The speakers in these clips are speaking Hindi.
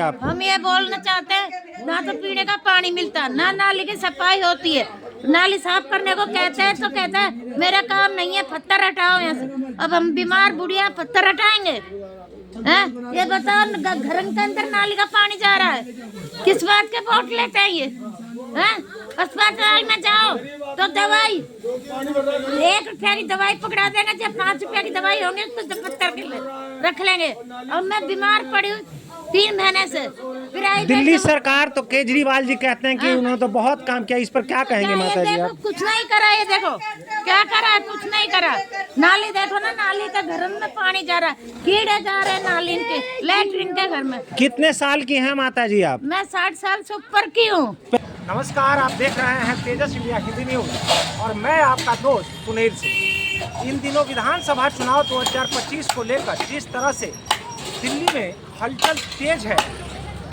हम ये बोलना चाहते हैं, ना तो पीने का पानी मिलता, ना नाली की सफाई होती है। नाली साफ करने को कहते हैं तो कहते हैं मेरा काम नहीं है, पत्थर हटाओ यहाँ से। अब हम बीमार बुढ़िया पत्थर हटाएंगे? हैं? ये बताओ, घर के अंदर नाली का पानी जा रहा है, किस बात के वोट लेते हैं ये? हैं? अस्पताल में जाओ तो दवाई 1 रुपया की दवाई पकड़ा देंगे, जब 5 रुपया की दवाई होंगे तो पत्थर के रख लेंगे। और मैं बीमार पड़ी हूँ 3 महीने से। दिल्ली सरकार तो केजरीवाल जी कहते हैं कि उन्होंने तो बहुत काम किया, इस पर क्या कहेंगे माता जी आप? कुछ नहीं करा, ये देखो क्या करा है, कुछ नहीं करा। नाली देखो ना, नाली का घर में पानी जा रहा है, कीड़े जा रहे हैं नाली के, लेटरिन के घर में। कितने साल की हैं माता जी आप? मैं 60 साल से ऊपर की हूँ। नमस्कार, आप देख रहे हैं तेजस इंडिया हिंदी न्यूज और मैं आपका दोस्त सुनील सिंह। इन दिनों विधानसभा चुनाव 2025 को लेकर जिस तरह से दिल्ली में हलचल तेज है,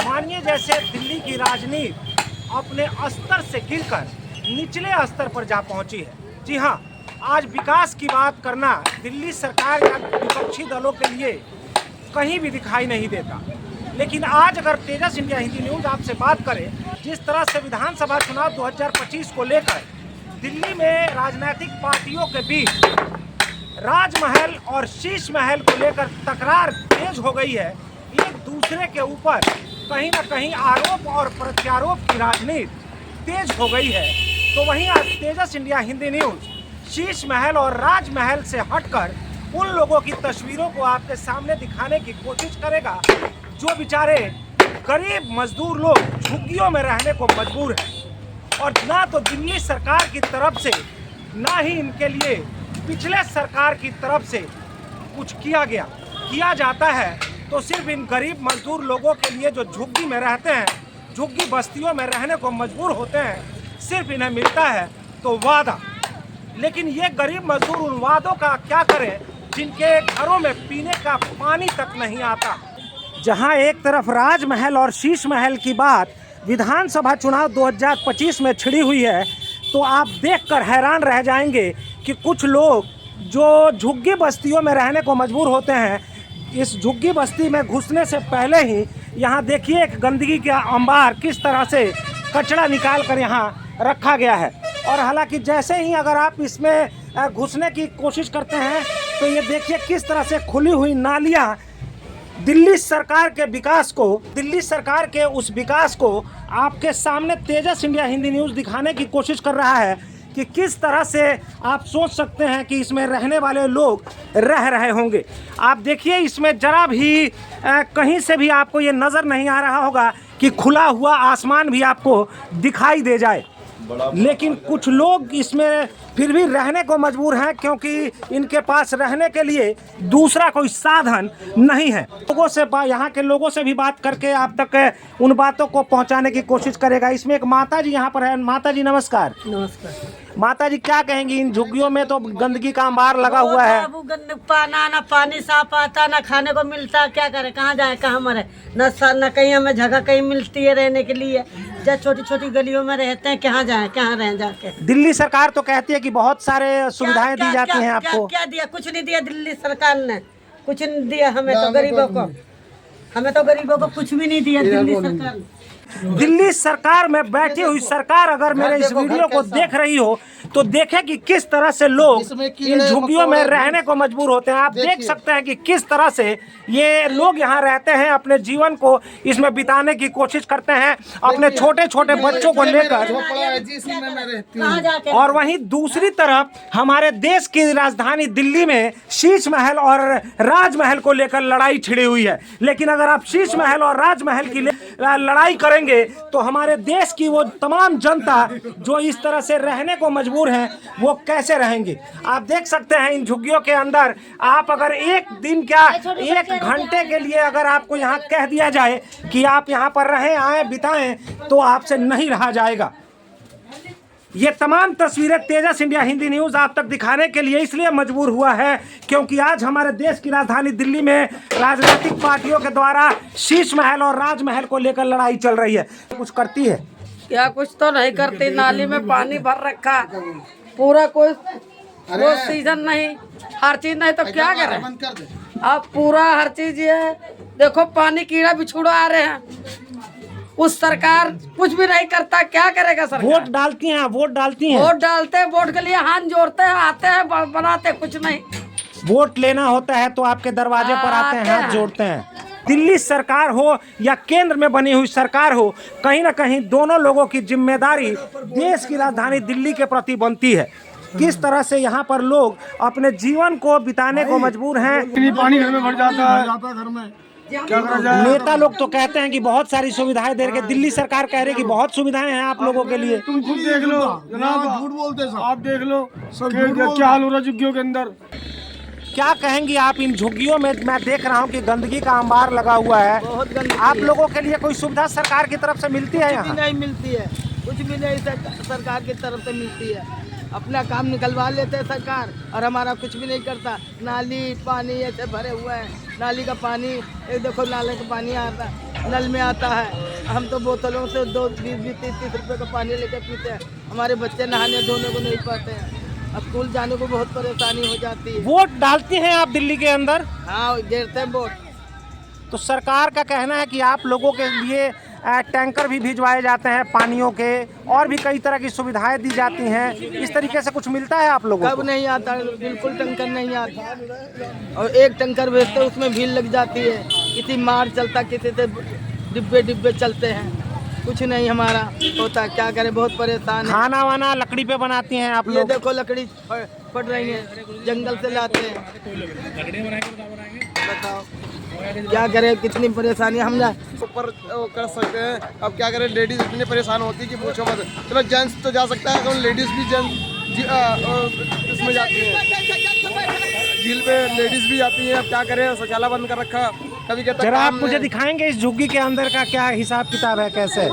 मानिए जैसे दिल्ली की राजनीति अपने स्तर से गिरकर निचले स्तर पर जा पहुंची है। जी हां, आज विकास की बात करना दिल्ली सरकार या विपक्षी दलों के लिए कहीं भी दिखाई नहीं देता। लेकिन आज अगर तेजस इंडिया हिंदी न्यूज आपसे बात करें, जिस तरह से विधानसभा चुनाव 2025 को लेकर दिल्ली में राजनीतिक पार्टियों के बीच राजमहल और शीश महल को लेकर तकरार तेज हो गई है, एक दूसरे के ऊपर कहीं ना कहीं आरोप और प्रत्यारोप की राजनीति तेज हो गई है, तो वहीं आज तेजस इंडिया हिंदी न्यूज शीश महल और राजमहल से हटकर उन लोगों की तस्वीरों को आपके सामने दिखाने की कोशिश करेगा जो बेचारे गरीब मजदूर लोग झुग्गियों में रहने को मजबूर हैं। और ना तो दिल्ली सरकार की तरफ से, ना ही इनके लिए पिछले सरकार की तरफ से कुछ किया जाता है, तो सिर्फ इन गरीब मजदूर लोगों के लिए जो झुग्गी में रहते हैं, झुग्गी बस्तियों में रहने को मजबूर होते हैं, सिर्फ इन्हें मिलता है तो वादा। लेकिन ये गरीब मजदूर उन वादों का क्या करें जिनके घरों में पीने का पानी तक नहीं आता। जहां एक तरफ राजमहल और शीश महल की बात विधानसभा चुनाव 2025 में छिड़ी हुई है, तो आप देखकर हैरान रह जाएंगे कि कुछ लोग जो झुग्गी बस्तियों में रहने को मजबूर होते हैं, इस झुग्गी बस्ती में घुसने से पहले ही यहाँ देखिए एक गंदगी का अंबार किस तरह से कचरा निकाल कर यहाँ रखा गया है। और हालांकि जैसे ही अगर आप इसमें घुसने की कोशिश करते हैं तो ये देखिए किस तरह से खुली हुई नालियाँ दिल्ली सरकार के उस विकास को आपके सामने तेजस इंडिया हिंदी न्यूज़ दिखाने की कोशिश कर रहा है कि किस तरह से आप सोच सकते हैं कि इसमें रहने वाले लोग रह रहे होंगे। आप देखिए इसमें जरा भी कहीं से भी आपको ये नज़र नहीं आ रहा होगा कि खुला हुआ आसमान भी आपको दिखाई दे जाए, लेकिन कुछ लोग इसमें फिर भी रहने को मजबूर हैं क्योंकि इनके पास रहने के लिए दूसरा कोई साधन नहीं है। लोगों से यहाँ के लोगों से भी बात करके आप तक उन बातों को पहुँचाने की कोशिश करेगा। इसमें एक माता जी यहाँ पर है। माता जी नमस्कार। नमस्कार। माता जी क्या कहेंगी, इन झुग्गियों में तो गंदगी का अंबार लगा हुआ है, ना पानी साफ आता, ना खाने को मिलता, क्या करे, कहाँ जाए, कहाँ मरे, न कहीं हमें जगह कहीं मिलती है रहने के लिए। जब छोटी छोटी गलियों में रहते हैं, कहाँ जाए, कहाँ रह जाके। दिल्ली सरकार तो कहती है कि बहुत सारे सुविधाएं दी जाती हैं आपको। क्या दिया? कुछ नहीं दिया दिल्ली सरकार ने, कुछ नहीं दिया हमें तो गरीबों को कुछ भी नहीं दिया दिल्ली सरकार ने। दिल्ली सरकार में बैठी हुई सरकार अगर मेरे इस वीडियो को देख रही हो तो देखे कि किस तरह से लोग इन झुग्गियों में रहने को मजबूर होते हैं। आप देख सकते हैं कि किस तरह से ये लोग यहाँ रहते हैं, अपने जीवन को इसमें बिताने की कोशिश करते हैं, अपने छोटे छोटे बच्चों को लेकर। और वहीं दूसरी तरफ हमारे देश की राजधानी दिल्ली में शीश महल और राजमहल को लेकर लड़ाई छिड़ी हुई है। लेकिन अगर आप शीश महल और राजमहल की लड़ाई करेंगे तो हमारे देश की वो तमाम जनता जो इस तरह से रहने को मजबूर हैं, वो कैसे रहेंगे। आप देख सकते हैं इन झुग्गियों के अंदर आप अगर एक दिन क्या 1 घंटे के लिए अगर आपको यहाँ कह दिया जाए कि आप यहाँ पर रहें, आए, बिताएं, तो आपसे नहीं रहा जाएगा। ये तमाम तस्वीरें तेजस इंडिया हिंदी न्यूज़ आप तक दिखाने के लिए इसलिए मजबूर हुआ है क्योंकि आज हमारे देश की राजधानी दिल्ली में राजनीतिक पार्टियों के द्वारा शीश महल और राजमहल को लेकर लड़ाई चल रही है। कुछ करती है क्या? कुछ तो नहीं करती। नाली में पानी भर रखा पूरा, कोई सीजन नहीं, हर चीज नहीं तो क्या करें। अब पूरा हर चीज ये देखो पानी कीड़ा बिछुड़ा आ रहे हैं, उस सरकार कुछ भी नहीं करता, क्या करेगा सरकार? वोट डालती हैं, वोट डालती हैं, वोट डालते हैं, वोट के लिए हाथ जोड़ते हैं, आते हैं, बनाते कुछ नहीं। वोट लेना होता है तो आपके दरवाजे पर आते हैं, हाथ जोड़ते हैं। दिल्ली सरकार हो या केंद्र में बनी हुई सरकार हो, कहीं ना कहीं दोनों लोगों की जिम्मेदारी देश की राजधानी दिल्ली के प्रति बनती है। किस तरह से यहाँ पर लोग अपने जीवन को बिताने को मजबूर हैं। पानी घर में भर जाता है, घर में क्या करा जाए? नेता लोग तो कहते हैं कि बहुत सारी सुविधाएं दे रहे, दिल्ली सरकार कह रही है कि बहुत सुविधाएं हैं आप लोगों के लिए। तुम खुद देख लो जनाब, झूठ बोलते सब, आप देख लो क्या हाल हो रहा है झुग्गियों के अंदर। क्या कहेंगी आप इन झुग्गियों में? मैं देख रहा हूँ कि गंदगी का अंबार लगा हुआ है। बहुत गंदगी आप लोगों के लिए कोई सुविधा सरकार की तरफ से मिलती है? यहाँ नहीं मिलती है, कुछ भी नहीं सरकार की तरफ से मिलती है। अपना काम निकलवा लेते हैं सरकार और हमारा कुछ भी नहीं करता। नाली पानी ऐसे भरे हुए हैं, नाली का पानी एक देखो, नाले का पानी आता है, नल में आता है। हम तो बोतलों से 20-30 रुपए का पानी लेकर पीते हैं। हमारे बच्चे नहाने धोने को नहीं पाते हैं, स्कूल जाने को बहुत परेशानी हो जाती है। वोट डालती हैं आप दिल्ली के अंदर? हाँ, देते हैं वोट। तो सरकार का कहना है कि आप लोगों के लिए टैंकर भी भिजवाए जाते हैं पानियों के, और भी कई तरह की सुविधाएं दी जाती हैं। इस तरीके से कुछ मिलता है आप लोगों को? कब नहीं आता, बिल्कुल टैंकर नहीं आता। और एक टैंकर भेजते उसमें भीड़ लग जाती है, किसी मार चलता, किसी से डिब्बे चलते हैं, कुछ नहीं हमारा होता। क्या करें, बहुत परेशान है। खाना वाना लकड़ी पे बनाती हैं आप ये लोग? देखो लकड़ी पड़ रही है, जंगल से लाते हैं। बताओ क्या करें, कितनी परेशानी हम ऊपर कर सकते हैं। अब क्या करें, लेडीज इतनी परेशान होती है कि पूछो मत। चलो जेंट्स तो जा सकता है, तो लेडीज भी इसमें जाती है, झील पे लेडीज भी जाती है। अब क्या करें, शौचालय बंद कर रखा। कभी कहता जरा आप मुझे दिखाएंगे इस झुग्गी के अंदर का क्या हिसाब किताब है, कैसे?